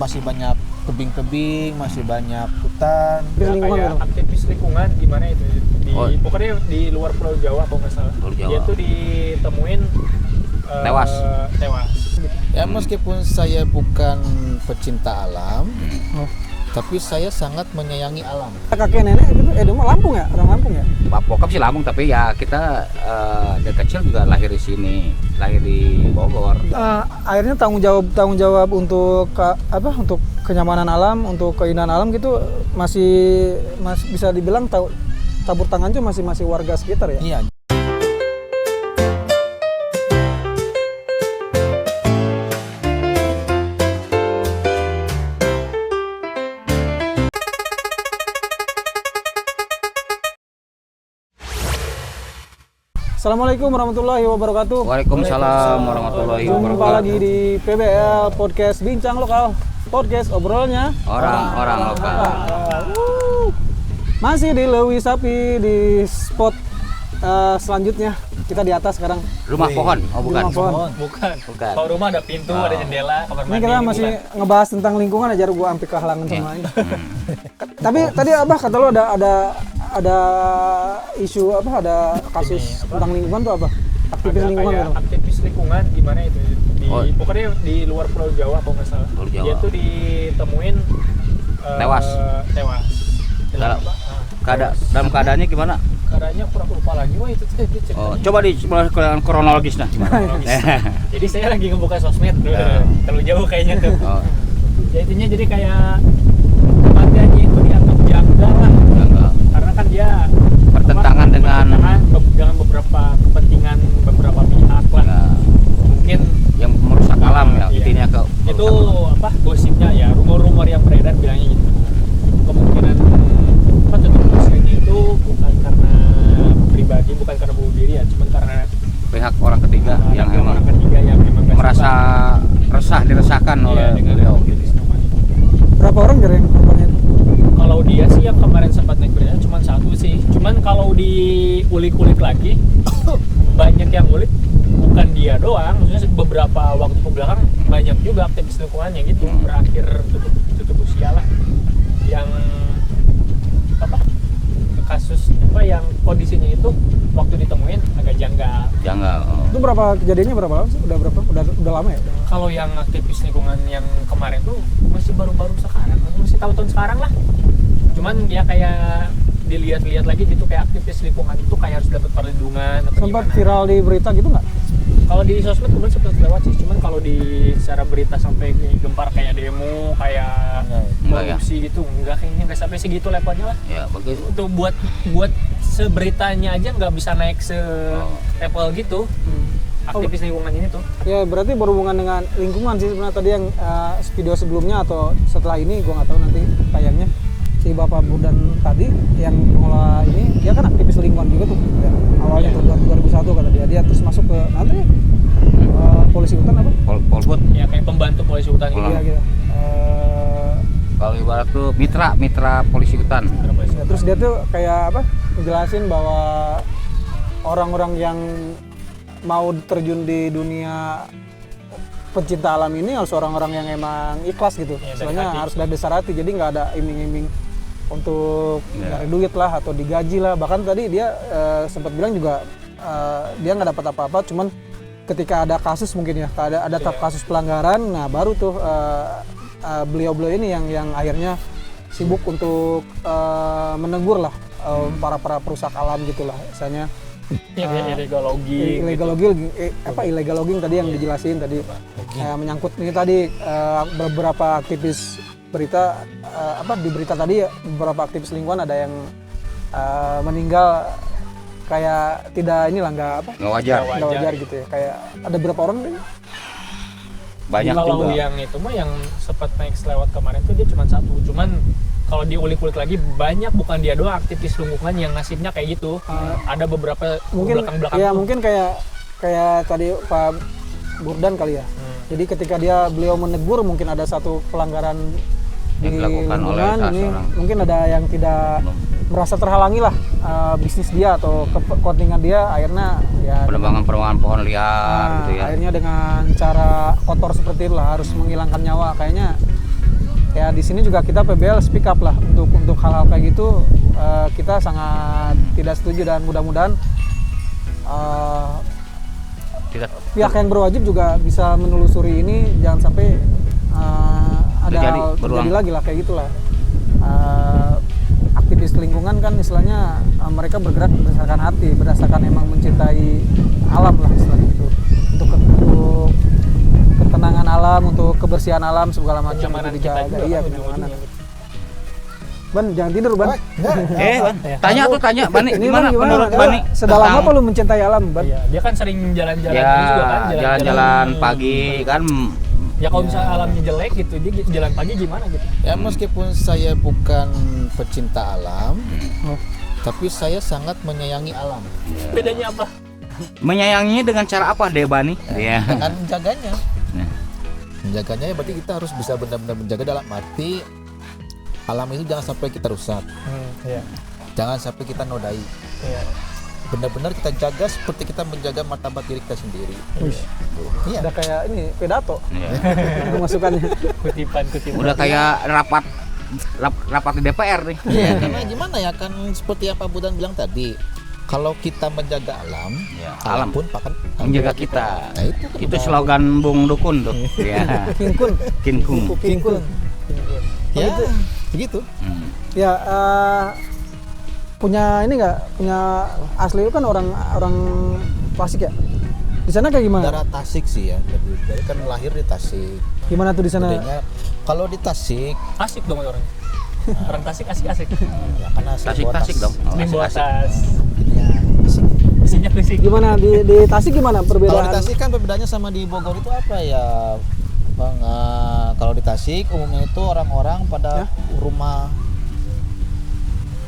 Masih banyak tebing-tebing, masih banyak hutan. Kayak aktivis lingkungan gimana itu pokoknya di luar Pulau Jawa kalau nggak salah. Dia tuh ditemuin tewas. Ya meskipun saya bukan pecinta alam, tapi saya sangat menyayangi alam. Kakek nenek gitu, itu mah Lampung ya, orang Lampung ya. Bokap sih Lampung, tapi ya kita dari kecil juga lahir di sini, lahir di Bogor. Akhirnya tanggung jawab untuk untuk kenyamanan alam, untuk keindahan alam gitu masih bisa dibilang tabur tangan tuh masih warga sekitar ya. Iya. Assalamualaikum warahmatullahi wabarakatuh. Waalaikumsalam warahmatullahi wabarakatuh. Jumpa lagi di PBL Podcast Bincang Lokal, podcast obrolannya orang lokal. Masih di Lewi Sapi di spot selanjutnya. Kita di atas sekarang. Rumah pohon? Oh bukan. Rumah pohon. Bukan. Kalau rumah ada pintu, ada jendela, kamar mandi. Ini kita masih ngebahas tentang lingkungan aja, gua sampai kehalangan sama ini. Tapi tadi Abah kata lo ada isu ada kasus tentang lingkungan tuh apa? Aktivis lingkungan gitu. Aktivis lingkungan gimana itu pokoknya di luar Pulau Jawa kalau nggak salah. Dia tuh ditemuin Tewas. Dalam keadaannya gimana? Keadaannya kurang lupa lagi itu ceritanya. Coba di kronologisnya gimana? Jadi saya lagi ngebuka sosmed terlalu jauh kayaknya tuh. Ya intinya jadi kayak kematiannya itu dianggap janggal lah. Karena kan dia bertentangan dengan beberapa kepentingan beberapa pihak lah. Mungkin yang merusak alam ya, intinya ke itu gosipnya ya, rumor-rumor yang beredar bilangnya gitu. Kemungkinan tujuannya itu bukan karena pribadi, bukan karena bunuh diri ya, cuma karena pihak orang ketiga yang memang merasa diresahkan oleh beliau. Berapa orang kira yang korbannya itu? Kalau dia sih yang kemarin sempat naik berita cuma satu sih. Cuman kalau diulik-ulik lagi banyak yang ulik, bukan dia doang. Maksudnya beberapa waktu kebelakang banyak juga aktivis lingkungannya gitu berakhir tutup usia lah. Yang kasus yang kondisinya itu waktu ditemuin agak janggal. Itu kejadiannya berapa lama sih? Udah lama ya? Kalau yang aktivis lingkungan yang kemarin tuh masih baru-baru sekarang, masih tahun-tahun sekarang lah. Cuman ya kayak dilihat-lihat lagi gitu, kayak aktivis lingkungan itu kayak harus dapat perlindungan atau sempat gimana. Viral di berita gitu nggak? Kalau di sosmed kemarin sempat lewat sih, cuman kalau di secara berita sampai gempar kayak demo, kayak korupsi gitu, kayaknya nggak sampai segitu levelnya lah. Ya begitu. Untuk buat seberitanya aja nggak bisa naik level gitu. Aktivis lingkungan ini tuh. Ya berarti berhubungan dengan lingkungan sih sebenarnya. Tadi yang video sebelumnya atau setelah ini gue nggak tahu nanti tayangnya, si Bapak Burdan tadi yang mengelola ini, dia kan aktivis lingkungan juga tuh ya. Awalnya tuh 2001 kata dia terus masuk ke nanti polisi hutan apa? Polhut. Ya kayak pembantu polisi hutan gitu. Iya gitu. Kalau ibarat tuh mitra polisi hutan. Ya, terus dia tuh kayak ngejelasin bahwa orang-orang yang mau terjun di dunia pencinta alam ini harus orang-orang yang emang ikhlas gitu. Ya, soalnya harus dari dasar hati, jadi nggak ada iming-iming untuk nyari duit lah atau digaji lah. Bahkan tadi dia sempat bilang juga dia nggak dapat apa-apa, cuman ketika ada kasus mungkin ya, ada kasus pelanggaran, nah baru tuh beliau-beliau ini yang akhirnya sibuk untuk menegur lah para perusak alam gitulah, misalnya. Illegal logging tadi yang dijelasin tadi, menyangkut ini tadi beberapa aktivis berita di berita tadi beberapa aktivis lingkungan ada yang meninggal kayak tidak nggak wajar gitu ya, kayak ada berapa orang nih? Banyak kalau juga. Yang itu mah yang sempat naik selewat kemarin tuh dia cuma satu, cuman kalau diulik-ulik lagi banyak, bukan dia doang aktivis lingkungan yang nasibnya kayak gitu. Ada beberapa mungkin belakang-belakang ya, mungkin kayak tadi Pak Burdan kali ya. Jadi ketika beliau menegur, mungkin ada satu pelanggaran yang di dilakukan oleh lingkungan ini, orang. mungkin ada yang tidak merasa terhalangi lah bisnis dia atau kepentingan dia, akhirnya ya penebangan pohon liar gitu ya. Akhirnya dengan cara kotor seperti itulah harus menghilangkan nyawa, kayaknya ya di sini juga kita PBL speak up lah untuk hal-hal kayak gitu. Kita sangat tidak setuju dan mudah-mudahan Tidak pihak yang berwajib juga bisa menelusuri ini, jangan sampai ada Terjadi, hal berulang. terjadi lagi lah kayak gitulah. Aktivis lingkungan kan istilahnya mereka bergerak berdasarkan hati, berdasarkan emang mencintai alam lah istilahnya gitu. Untuk ketenangan alam, untuk kebersihan alam segala macam Kenyamanan itu kita dijaga. juga Iya, kan kenyamanan. ujung-ujungnya. Ban, jangan tidur, Ban. Ban, tanya Bani Ini gimana Ban, menurut Ban? Bani Sedalam tentang- apa lu mencintai alam, Ban? Iya, dia kan sering jalan-jalan ya ini juga kan, jalan-jalan pagi kan. Ya kalau misalnya alamnya jelek gitu, dia jalan pagi gimana gitu. Ya meskipun saya bukan pecinta alam, Oh. tapi saya sangat menyayangi alam. Bedanya apa? Menyayanginya dengan cara apa deh Bani? Iya. Dengan menjaganya. Nah. Menjaganya ya berarti kita harus bisa benar-benar menjaga dalam arti alam itu jangan sampai kita rusak, Iya. jangan sampai kita nodai. Iya. Benar-benar kita jaga seperti kita menjaga martabat diri kita sendiri. Wih, Iya. udah kayak ini pidato Iya. itu masukannya. Kutipan. Udah kayak rapat di DPR nih. Iya, karena gimana ya kan seperti yang Pak Budan bilang tadi, kalau kita menjaga alam, Ya, alam alam pun akan menjaga kita. Nah, itu kan Itu udah- slogan Bung Dukun tuh. Iya. Kinkun. Kinkung. Kinkun. Ya, begitu. Ya, punya ini nggak, punya asli itu kan orang Tasik ya. Di sana kayak gimana? Daerah Tasik sih ya. Jadi kan lahir di Tasik. Gimana tuh di sana? Gedenya, kalau di Tasik, Asik dong orang. Orang Tasik asik-asik. ya karena saya bawa Tasik dong. Oh, Sering bawa asik-asik. tas. Gedenya Tasik. Isinya fisik. Gimana di Tasik gimana Kalau di perbedaan? Tasik kan perbedaannya sama di Bogor itu apa ya, Bang? Kalau di Tasik umumnya itu orang-orang pada rumah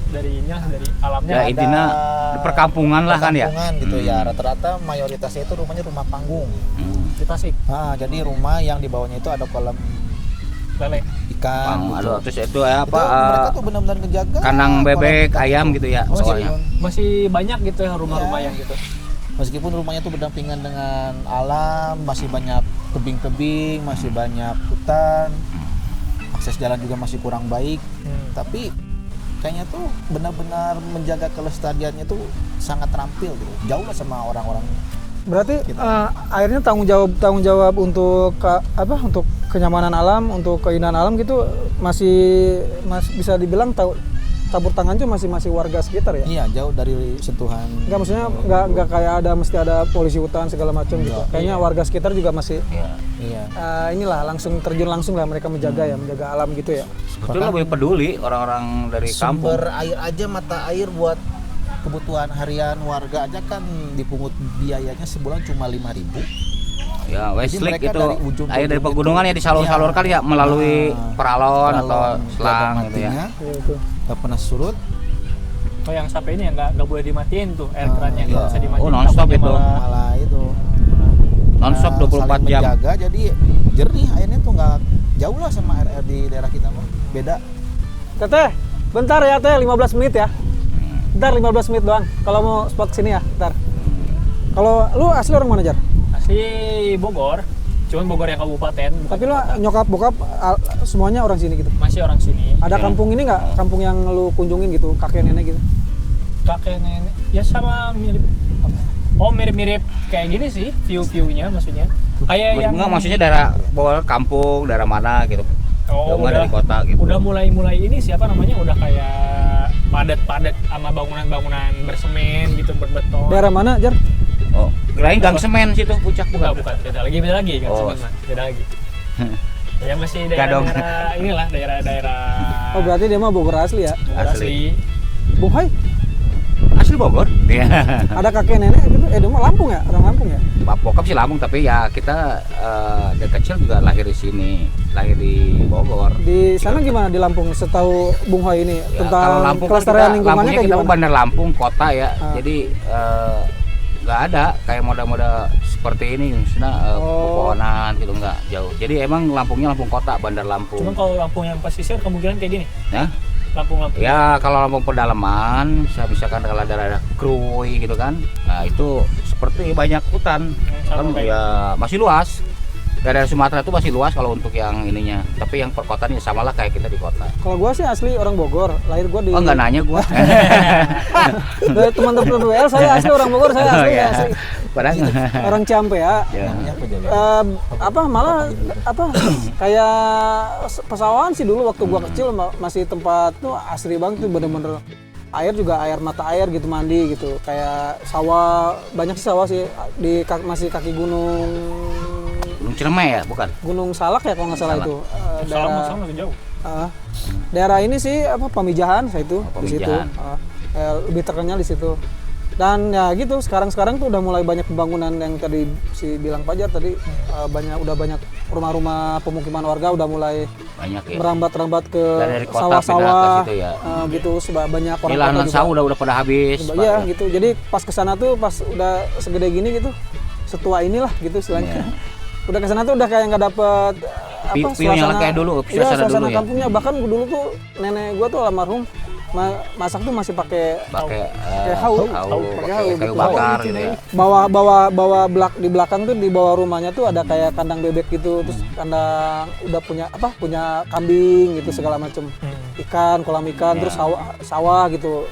Dari alamnya. Ya ada intinya di perkampungan lah kan ya. perkampungan gitu ya. Rata-rata mayoritasnya itu rumahnya rumah panggung. Di Tasik. Jadi rumah yang di bawahnya itu ada kolam Lele. ikan. Aduh, Gitu. terus itu ya Itu apa? mereka tuh benar-benar ngejaga Kandang kolam bebek, ikan ayam itu. gitu ya Oh, soalnya. Masih banyak gitu ya rumah-rumah Iya. yang gitu. Meskipun rumahnya tuh berdampingan dengan alam, masih banyak tebing-tebing, masih banyak hutan, akses jalan juga masih kurang baik, tapi kayaknya tuh benar-benar menjaga kelestariannya tuh sangat terampil gitu, jauh lah sama orang-orang. Berarti akhirnya tanggung jawab untuk untuk kenyamanan alam, untuk keindahan alam gitu masih bisa dibilang tabur tangan tuh masih warga sekitar ya. Iya, jauh dari sentuhan. Enggak, maksudnya enggak kayak mesti ada polisi hutan segala macam gitu. Enggak, Kayaknya warga sekitar juga masih Iya. inilah langsung terjun langsung lah mereka menjaga menjaga alam gitu ya. Betul lebih peduli orang-orang dari kampung. Sumber air aja, mata air buat kebutuhan harian warga aja kan dipungut biayanya sebulan cuma 5.000. Ya, Westlake mereka itu dari ujung ke air dari ujung pegunungan itu, ya disalur-salurkan ya melalui peralon atau selang gitu ya. Iya itu. Nggak pernah surut. Oh yang sampai ini ya nggak boleh dimatiin tuh air kerannya, nggak iya. bisa dimatiin. Oh, non-stop takutnya itu. Malah itu Non-stop 24 saling jam. menjaga, jadi jernih airnya tuh nggak jauh lah sama air di daerah kita mah, beda. Teteh, bentar ya Teh, 15 menit ya. Bentar 15 menit doang. Kalau mau spot sini ya, bentar. Kalau lu asli orang mana, Jar? Asli Bogor, cuman Bogor yang kabupaten. bukan Tapi lu kota. nyokap bokap semuanya orang sini gitu. Masih orang sini. Ada Ya. kampung ini nggak? Kampung yang lu kunjungin gitu, kakek nenek gitu? Kakek nenek, ya sama mirip. Oh mirip-mirip kayak gini sih view-viewnya maksudnya. Kayak yang Enggak, maksudnya daerah Bogor kampung, daerah mana gitu. Oh, Jauh nggak dari kota gitu. Udah mulai ini siapa namanya? Udah kayak padat-padat sama bangunan-bangunan bersemen gitu, berbeton. Daerah mana, Jar? Oh, kirain Gang Semen situ puncak Bukan, bukan. beda lagi kan Oh. beda lagi. Ya masih Nggak dong. daerah inilah daerah Oh, berarti dia mah Bogor asli ya. asli. Bung Hai, Asli Bogor. Iya. ada kakek nenek gitu. Dia mah Lampung ya? Orang Lampung ya? Pak bokap sih Lampung tapi ya kita dari kecil juga lahir di sini, lahir di Bogor. Di sana gimana di Lampung setahu Bung Hai ini Ya, tentang kalau Lampung kan kelestarian kita, lingkungannya Lampungnya kayak kita gimana? Bandar Lampung kota ya, Ah. jadi nggak ada kayak moda-moda seperti ini, misalnya Oh. pepohonan gitu nggak jauh. Jadi emang Lampungnya Lampung kota, Bandar Lampung. Cuman kalau Lampung yang pesisir kemungkinan kayak gini. Ya, Lampung. ya kalau Lampung pedalaman, misalkan kalau daerah Krui gitu kan, nah itu seperti banyak hutan, Sama kan kayak- ya masih luas. daerah Sumatera itu masih luas kalau untuk yang ininya, tapi yang perkotaan ya samalah kayak kita di kota. Kalau gua sih asli orang Bogor, lahir gua di. Oh nggak nanya gua. Dari teman-teman WL saya asli orang Bogor, saya asli, ya. asli Padahal orang Ciampea ya. ya. Namanya apa jadi? Apa malah apa kayak pesawahan sih dulu waktu gua kecil masih tempat tuh asri banget tuh, bener-bener air juga air mata air gitu, mandi gitu, kayak sawah, banyak sih sawah sih di masih kaki gunung Gunung Ciremai ya, bukan? Gunung Salak ya kalau nggak salah Salak. itu. Salah sama masih jauh. Daerah ini sih apa Pamijahan saya itu Oh, di situ. Pamijahan. Lebih terkenal di situ. Dan ya gitu, sekarang tuh udah mulai banyak pembangunan yang tadi si bilang Fajar tadi, udah banyak rumah-rumah pemukiman warga udah mulai Banyak ya. merambat-rambat ke Dari kota sawah-sawah pindah ke situ ya. gitu, banyak Ini orang lahan kota sawah udah pada habis. Pak. Iya gitu. Jadi pas kesana tuh pas udah segede gini gitu, setua inilah gitu istilahnya. Udah kesana tuh udah kayak nggak dapet View yang kayak dulu, iya, suasana suasana dulu ya. kampungnya. Bahkan dulu tuh nenek gua tuh almarhum masak tuh masih pakai Pakai haul, pakai haul kayu gitu. bakar gitu ya. bawa di belakang tuh, di bawah rumahnya tuh ada kayak kandang bebek gitu, terus kandang udah punya kambing gitu segala macem, ikan, kolam ikan, terus sawah gitu.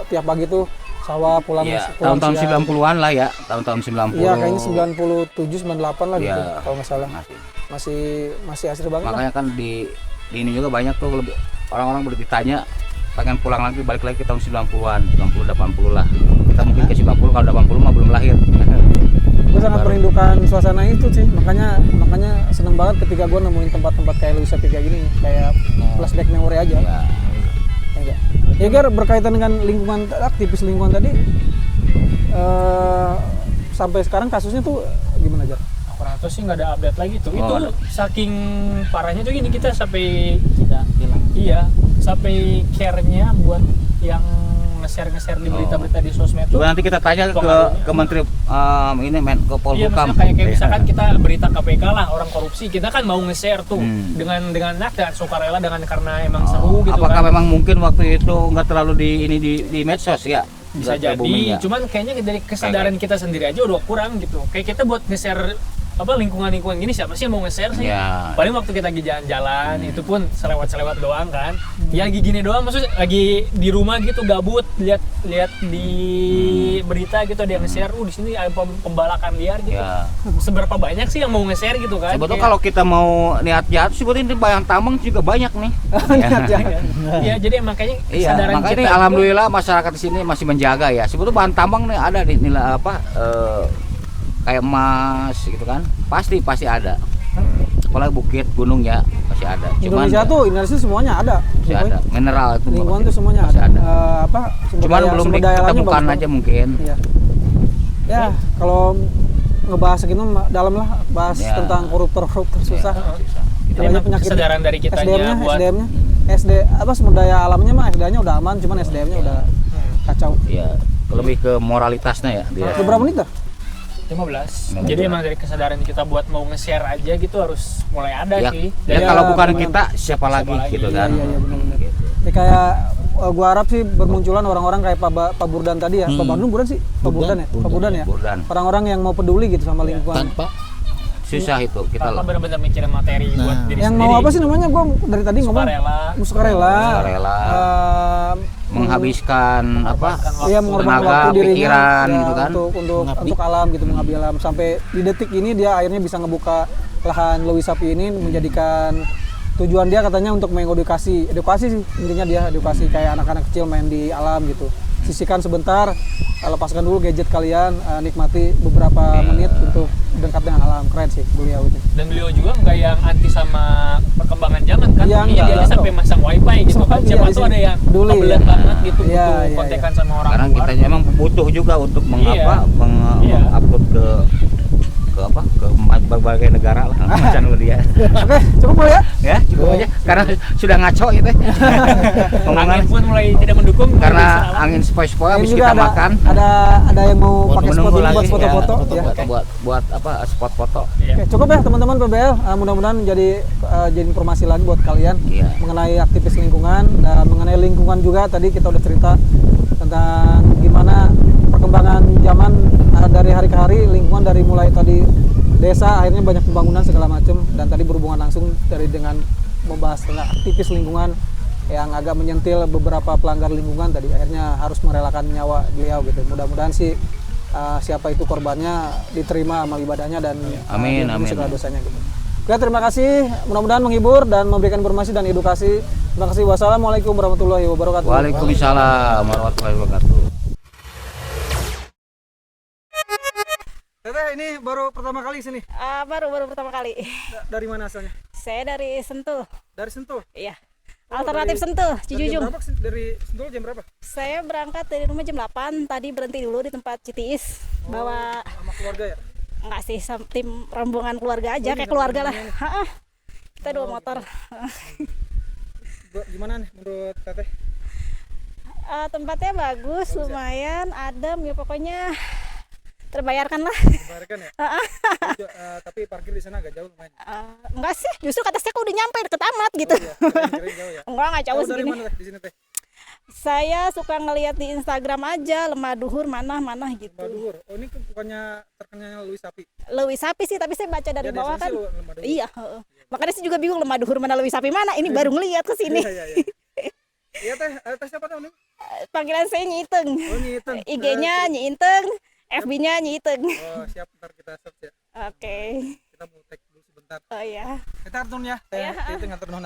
Tiap pagi tuh sawah pulang Iya, pulang tahun-tahun siang. 90-an lah ya, tahun-tahun 90. Iya, kayaknya 97 98 lah gitu Iya. kalau nggak salah. Masih asri banget lah. Makanya kan di ini juga banyak tuh lebih orang-orang ditanya pengen pulang lagi, balik lagi ke tahun 90-an, 90 80 lah. Kita mungkin ke 90, kalau 80 mah belum lahir. Gue sangat merindukan suasana itu sih, makanya seneng banget ketika gue nemuin tempat-tempat kayak Luisa kayak gini, kayak flashback memori aja. Ya. Enggak. Ya Gar, berkaitan dengan lingkungan, aktivis lingkungan tadi, sampai sekarang kasusnya tuh gimana Jar? Aparatus sih nggak ada update lagi tuh. Oh, Itu ada. saking parahnya tuh gini, kita sampai Tidak hilang. iya sampai care-nya buat yang nge-share di berita-berita di sosmed tuh. Coba nanti kita tanya ke Menteri ini Menko Iya, Polhukam. maksudnya kayak misalkan kita berita KPK lah, orang korupsi, kita kan mau nge-share tuh dengan sukarela, dengan karena emang seru gitu Apakah kan. memang mungkin waktu itu nggak terlalu di medsos ya? Bisa Nggak booming jadi, ya? cuman kayaknya dari kesadaran kita sendiri aja udah kurang gitu. Kayak kita buat nge-share lingkungan gini, siapa sih yang mau nge-share sih? Ya. Paling waktu kita lagi jalan-jalan itu pun selewat doang kan. Ya lagi gini doang, maksudnya lagi di rumah gitu gabut, lihat di berita gitu ada yang nge-share, di sini ada pembalakan liar gitu. Ya. Seberapa banyak sih yang mau nge-share gitu kan? Sebetulnya Kayak- kalau kita mau niat jahat, sebetulnya di Bayang Tambang juga banyak nih. Iya, jadi makanya Iya, kesadaran makanya kita ini itu- alhamdulillah masyarakat di sini masih menjaga ya. Sebetulnya bahan tambang nih ada di nilai kayak emas gitu kan, pasti ada. Apalagi bukit, gunung ya pasti ada. Indonesia semuanya ada. masih ada. Mineral itu Lingkungan pasti tuh semuanya masih ada. Sumber Cuman daya- belum sumber daya alamnya ditemukan bagus aja banget. mungkin. Iya. Ya, kalau ngebahas gitu dalam lah, bahas Ya. tentang koruptor susah. Jadi Banyak emang penyakit. kesadaran dari kitanya buat SDM-nya sumber daya alamnya mah SDM-nya udah aman, cuman SDM-nya udah kacau. Iya, lebih ke moralitasnya ya dia. Udah berapa menit dah? 15. Jadi emang dari kesadaran kita buat mau nge-share aja gitu harus mulai ada Ya, sih. ya Dan kalau bukan benar. kita siapa lagi gitu kan. Iya, benar-benar. Gitu. Ya kayak gua harap sih bermunculan orang-orang kayak Pak Burdan tadi ya. Pak Burdan sih? Pak Burdan ya? Pak Burdan ya? Burdan. Orang-orang yang mau peduli gitu sama lingkungan. Tanpa Susah itu kita tanpa benar-benar mikirin materi buat diri Yang sendiri. mau apa sih namanya? Gua dari tadi ngomong Sukarela. Sukarela. Menghabiskan Iya, mengorbankan tenaga, waktu dirinya pikiran ya, gitu kan. untuk alam gitu, mengabdi alam sampai di detik ini dia akhirnya bisa ngebuka lahan Lewi Sapi ini, menjadikan tujuan dia katanya untuk edukasi sih intinya, dia edukasi kayak anak-anak kecil main di alam gitu. Sisihkan sebentar, lepaskan dulu gadget kalian, nikmati beberapa menit untuk dekat dengan alam. Keren sih beliau itu. Dan beliau juga nggak yang anti sama perkembangan zaman kan. Iya, Dia enggak. aja sampai masang wifi gitu kan. Siapa Iya, tuh ada yang peduli, kebelet ya. banget gitu Iya, butuh iya, kontekan sama orang Sekarang luar. kita emang butuh juga untuk Iya. mengupload ke berbagai negara lah macam dia. Oke, cukup boleh ya? Ya, cukup aja karena sudah ngaco gitu. Omongan Angin pun mulai tidak mendukung karena kondisi alam. angin sepoi-sepoi Ini habis juga kita makan. ada yang mau Buat pakai spot Menunggu ini buat lagi, foto-foto ya, ya. buat spot foto. Iya. Oke, cukup ya teman-teman PBL. Mudah-mudahan jadi informasi lagi buat kalian Iya. mengenai aktivis lingkungan dan mengenai lingkungan juga. Tadi kita udah cerita tentang gimana perkembangan zaman dari hari ke hari, lingkungan dari mulai tadi desa akhirnya banyak pembangunan segala macam, dan tadi berhubungan langsung dari dengan membahas tentang aktivis lingkungan yang agak menyentil beberapa pelanggar lingkungan tadi akhirnya harus merelakan nyawa beliau gitu. Mudah-mudahan sih siapa itu korbannya diterima amal ibadahnya dan Amin, diampuni amin. segala dosanya gitu. Oke, terima kasih, mudah-mudahan menghibur dan memberikan informasi dan edukasi. Terima kasih. Wassalamualaikum warahmatullahi wabarakatuh. Waalaikumsalam warahmatullahi wabarakatuh. Teteh, ini baru pertama kali sini. Baru pertama kali. Dari mana asalnya? Saya dari Sentul. Dari Sentul. Iya. Oh, Alternatif dari- Sentul, Dari jam Cijujung. berapa? Dari Sentul jam berapa? Saya berangkat dari rumah jam 8. Tadi berhenti dulu di tempat Citiis. Bawa Sama keluarga ya? enggak sih tim rombongan keluarga aja, Oh, ini kayak keluarga lah. rombongannya Ha-ah. Kita dua motor. Gimana nih menurut Teteh? Tempatnya bagus, lumayan, adem ya pokoknya terbayarkan lah. Dibayarkan ya? Tapi parkir di sana agak jauh lumayan. Enggak sih, justru kata saya kok udah nyampe deket amat gitu. Iya, kirain jauh ya. Enggak jauh Tahu dari segini. mana Teh di sini Teh? Saya suka ngeliat di Instagram aja, lemah duhur mana gitu. Lemah Duhur. Oh, ini bukannya terkenalnya Louis Sapi. Lewi Sapi sih, tapi saya baca dari Ya, bawah biasanya kan. sih Lemah Duhur. Iya, heeh. Makanya saya juga bingung lemah duhur mana Lewi Sapi mana. Ini baru ngeliat ke sini. Iya. Iya Teh, Teh siapa namanya? Panggilan saya Nyi Iteng. Oh, Nyi Iteng. IG-nya Nyi Iteng, FB-nya Nyi Iteng. Oh, siap, ntar kita search ya. Oke. Kita mau tag dulu sebentar. Oh iya. Kita turun ya. Teh, Iya. Iteng ngatur nuhun.